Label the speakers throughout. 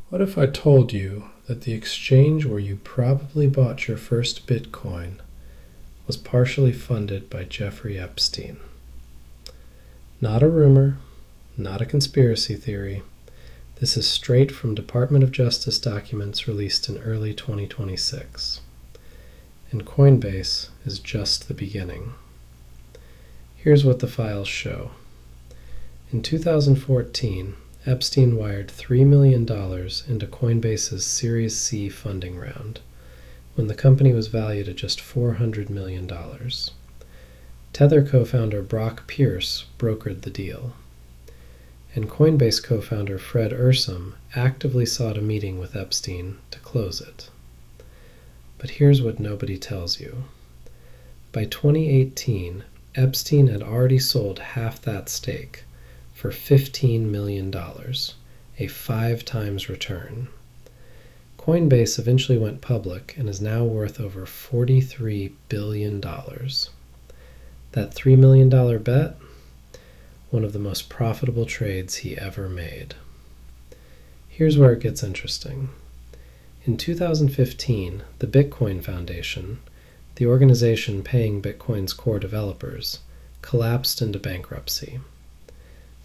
Speaker 1: What if I told you that the exchange where you probably bought your first Bitcoin was partially funded by Jeffrey Epstein? Not a rumor, not a conspiracy theory. This is straight from Department of Justice documents released in early 2026. And Coinbase is just the beginning. Here's what the files show. In 2014, Epstein wired $3 million into Coinbase's Series C funding round, when the company was valued at just $400 million. Tether co-founder Brock Pierce brokered the deal. And Coinbase co-founder Fred Ursum actively sought a meeting with Epstein to close it. But here's what nobody tells you. By 2018, Epstein had already sold half that stake for $15 million, a 5 times return. Coinbase eventually went public and is now worth over $43 billion. That $3 million bet? One of the most profitable trades he ever made. Here's where it gets interesting. In 2015, the Bitcoin Foundation, the organization paying Bitcoin's core developers, collapsed into bankruptcy.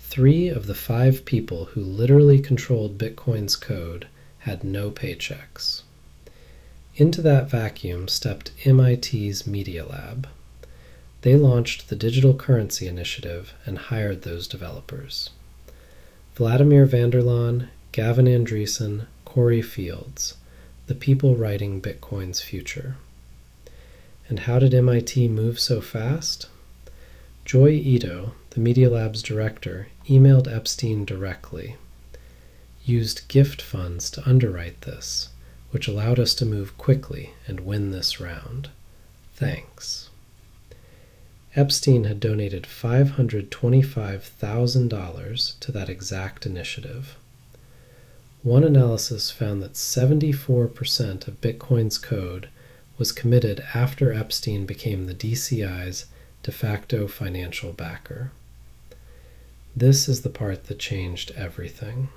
Speaker 1: 3 of the 5 people who literally controlled Bitcoin's code had no paychecks. Into that vacuum stepped MIT's Media Lab. They launched the Digital Currency Initiative and hired those developers. Vladimir Vanderlaan, Gavin Andreessen, Corey Fields, the people writing Bitcoin's future. And how did MIT move so fast? Joy Ito, the Media Lab's director, emailed Epstein directly, used gift funds to underwrite this, which allowed us to move quickly and win this round. Thanks. Epstein had donated $525,000 to that exact initiative. One analysis found that 74% of Bitcoin's code was committed after Epstein became the DCI's de facto financial backer. This is the part that changed everything.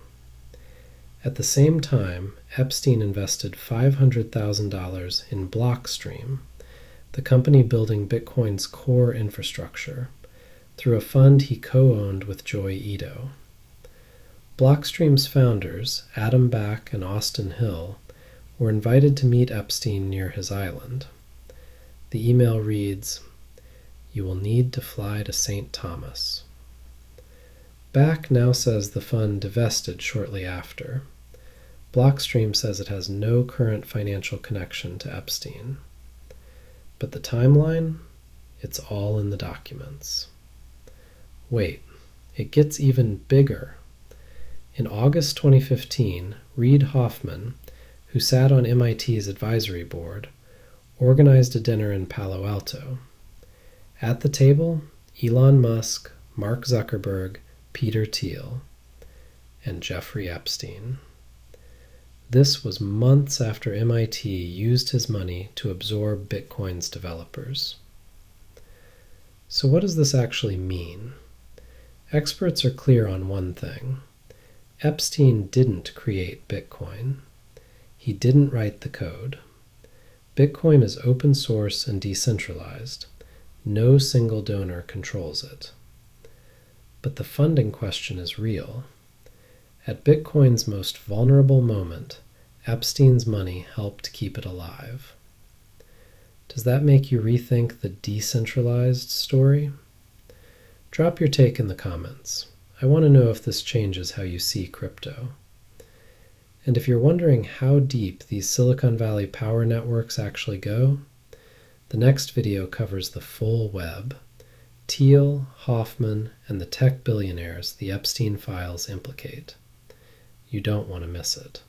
Speaker 1: At the same time, Epstein invested $500,000 in Blockstream, the company building Bitcoin's core infrastructure, through a fund he co-owned with Joy Ito. Blockstream's founders, Adam Back and Austin Hill, were invited to meet Epstein near his island. The email reads, "You will need to fly to St. Thomas." Back now says the fund divested shortly after. Blockstream says it has no current financial connection to Epstein. But the timeline? It's all in the documents. Wait, it gets even bigger. In August 2015, Reid Hoffman, who sat on MIT's advisory board, organized a dinner in Palo Alto. At the table, Elon Musk, Mark Zuckerberg, Peter Thiel, and Jeffrey Epstein. This was months after MIT used his money to absorb Bitcoin's developers. So what does this actually mean? Experts are clear on one thing. Epstein didn't create Bitcoin. He didn't write the code. Bitcoin is open source and decentralized. No single donor controls it. But the funding question is real. At Bitcoin's most vulnerable moment, Epstein's money helped keep it alive. Does that make you rethink the decentralized story? Drop your take in the comments. I want to know if this changes how you see crypto. And if you're wondering how deep these Silicon Valley power networks actually go, the next video covers the full web. Thiel, Hoffman, and the tech billionaires the Epstein files implicate. You don't want to miss it.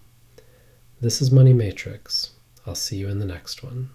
Speaker 1: This is Money Matrix. I'll see you in the next one.